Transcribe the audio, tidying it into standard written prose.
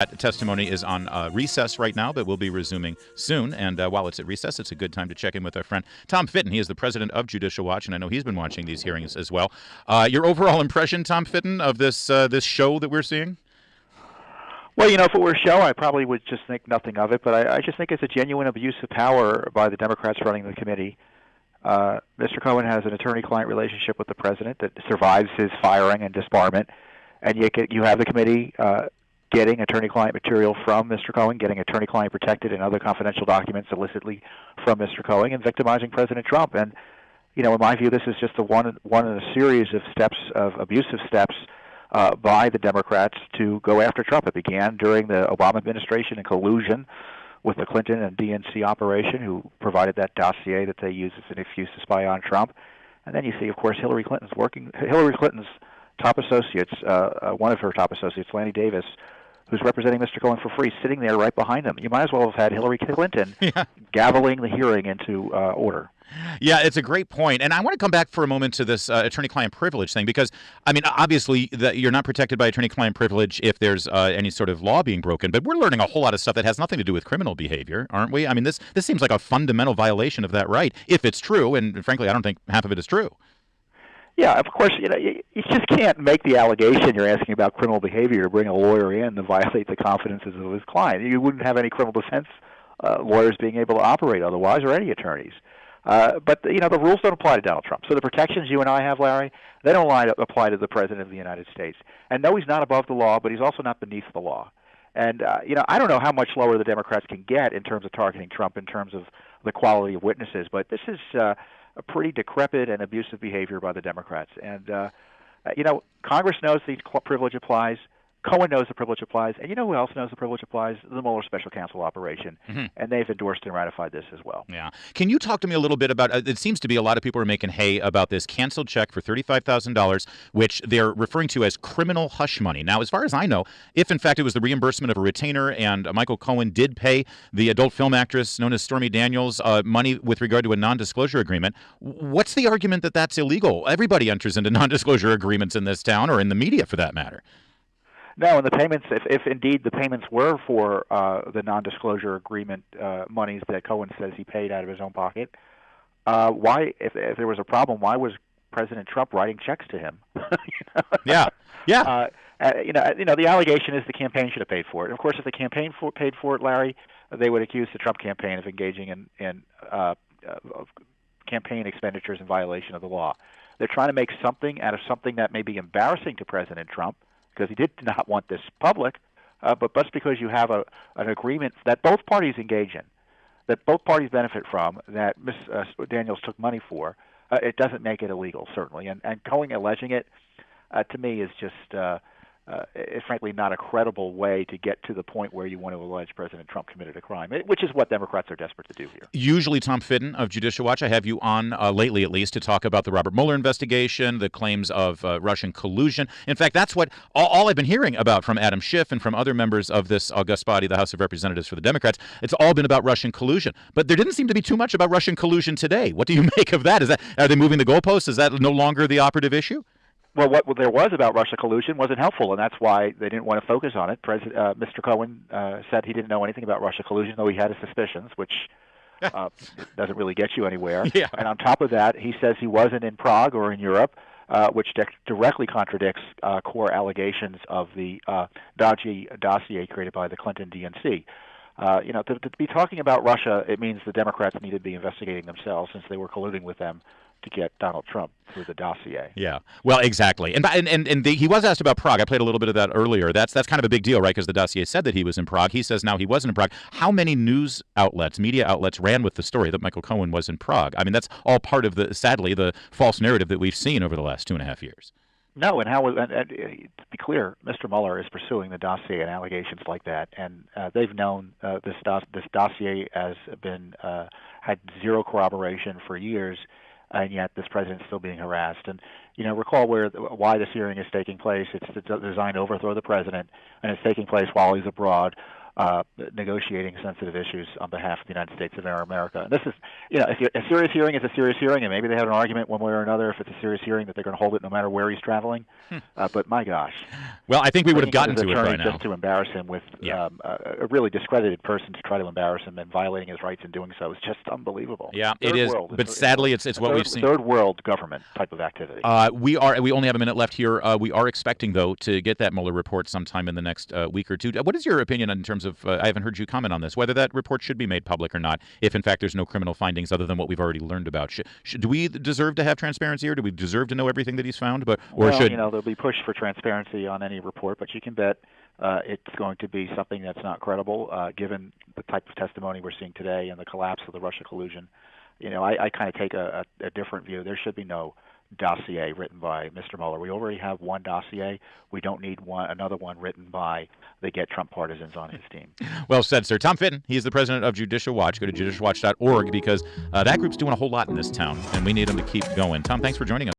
That testimony is on recess right now, but we'll be resuming soon. And while it's at recess, it's a good time to check in with our friend Tom Fitton. He is the president of Judicial Watch, and I know he's been watching these hearings as well. Your overall impression, Tom Fitton, of this show that we're seeing? Well, if it were a show, I probably would just think nothing of it. But I just think it's a genuine abuse of power by the Democrats running the committee. Mr. Cohen has an attorney-client relationship with the president that survives his firing and disbarment, and you have the committee getting attorney-client material from Mr. Cohen, getting attorney-client protected and other confidential documents illicitly from Mr. Cohen, and victimizing President Trump. And in my view, this is just one in a series of steps, of abusive steps by the Democrats to go after Trump. It began during the Obama administration in collusion with the Clinton and DNC operation, who provided that dossier that they used as an excuse to spy on Trump. And then you see, of course, Hillary Clinton's top associates, one of her top associates, Lanny Davis, who's representing Mr. Cohen for free, sitting there right behind him. You might as well have had Hillary Clinton gaveling the hearing into order. Yeah, it's a great point. And I want to come back for a moment to this attorney-client privilege thing, because, obviously, you're not protected by attorney-client privilege if there's any sort of law being broken. But we're learning a whole lot of stuff that has nothing to do with criminal behavior, aren't we? This seems like a fundamental violation of that right, if it's true. And frankly, I don't think half of it is true. Yeah, of course, you just can't make the allegation you're asking about criminal behavior to bring a lawyer in to violate the confidences of his client. You wouldn't have any criminal defense lawyers being able to operate otherwise, or any attorneys. But the rules don't apply to Donald Trump. So the protections you and I have, Larry, they don't apply to the President of the United States. And no, he's not above the law, but he's also not beneath the law. And, I don't know how much lower the Democrats can get in terms of targeting Trump, in terms of the quality of witnesses, but this is a pretty decrepit and abusive behavior by the Democrats. And, Congress knows the privilege applies. Cohen knows the privilege applies. And you know who else knows the privilege applies? The Mueller Special Counsel operation. Mm-hmm. And they've endorsed and ratified this as well. Yeah. Can you talk to me a little bit about, it seems to be a lot of people are making hay about this canceled check for $35,000, which they're referring to as criminal hush money. Now, as far as I know, if in fact it was the reimbursement of a retainer and Michael Cohen did pay the adult film actress known as Stormy Daniels money with regard to a non-disclosure agreement, what's the argument that that's illegal? Everybody enters into non-disclosure agreements in this town, or in the media for that matter. No, and the payments, if indeed the payments were for the non-disclosure agreement monies that Cohen says he paid out of his own pocket, why, if there was a problem, why was President Trump writing checks to him? Yeah. The allegation is the campaign should have paid for it. Of course, if the campaign paid for it, Larry, they would accuse the Trump campaign of engaging in campaign expenditures in violation of the law. They're trying to make something out of something that may be embarrassing to President Trump, because he did not want this public, but just because you have an agreement that both parties engage in, that both parties benefit from, that Ms. Daniels took money for, it doesn't make it illegal, certainly. And Cohen alleging it, to me, is just is frankly not a credible way to get to the point where you want to allege President Trump committed a crime, which is what Democrats are desperate to do here. Usually, Tom Fitton of Judicial Watch, I have you on lately at least to talk about the Robert Mueller investigation, the claims of Russian collusion. In fact, that's what all I've been hearing about from Adam Schiff and from other members of this august body, the House of Representatives for the Democrats. It's all been about Russian collusion. But there didn't seem to be too much about Russian collusion today. What do you make of that? Are they moving the goalposts? Is that no longer the operative issue? Well, what there was about Russia collusion wasn't helpful, and that's why they didn't want to focus on it. Mr. Cohen said he didn't know anything about Russia collusion, though he had his suspicions, which doesn't really get you anywhere. Yeah. And on top of that, he says he wasn't in Prague or in Europe, which directly contradicts core allegations of the dodgy dossier created by the Clinton DNC. To be talking about Russia, it means the Democrats need to be investigating themselves, since they were colluding with them to get Donald Trump through the dossier. Yeah, well, exactly. And he was asked about Prague. I played a little bit of that earlier. That's kind of a big deal, right? Because the dossier said that he was in Prague. He says now he wasn't in Prague. How many news outlets, media outlets, ran with the story that Michael Cohen was in Prague? That's all part of sadly, the false narrative that we've seen over the last 2.5 years. No, and to be clear, Mr. Mueller is pursuing the dossier and allegations like that, and they've known this dossier has been had zero corroboration for years, and yet this president's still being harassed. And recall why this hearing is taking place. It's designed to overthrow the president, and it's taking place while he's abroad. negotiating sensitive issues on behalf of the United States of America. And this is, if a serious hearing is a serious hearing, and maybe they have an argument one way or another if it's a serious hearing that they're going to hold it no matter where he's traveling. But my gosh. Well, I think we would have gotten to it by now. Just to embarrass him with a really discredited person to try to embarrass him and violating his rights in doing so is just unbelievable. Yeah, it is. But sadly, it's what we've seen. Third world government type of activity. We only have a minute left here. We are expecting, though, to get that Mueller report sometime in the next week or two. What is your opinion in terms of, I haven't heard you comment on this, whether that report should be made public or not, if in fact there's no criminal findings other than what we've already learned about? Do we deserve to have transparency, or do we deserve to know everything that he's found? There'll be push for transparency on any report, but you can bet it's going to be something that's not credible, given the type of testimony we're seeing today and the collapse of the Russia collusion. I kind of take a different view. There should be no dossier written by Mr. Mueller. We already have one dossier. We don't need another one written by the Get Trump partisans on his team. Well said, sir. Tom Fitton, he is the president of Judicial Watch. Go to judicialwatch.org because that group's doing a whole lot in this town, and we need them to keep going. Tom, thanks for joining us.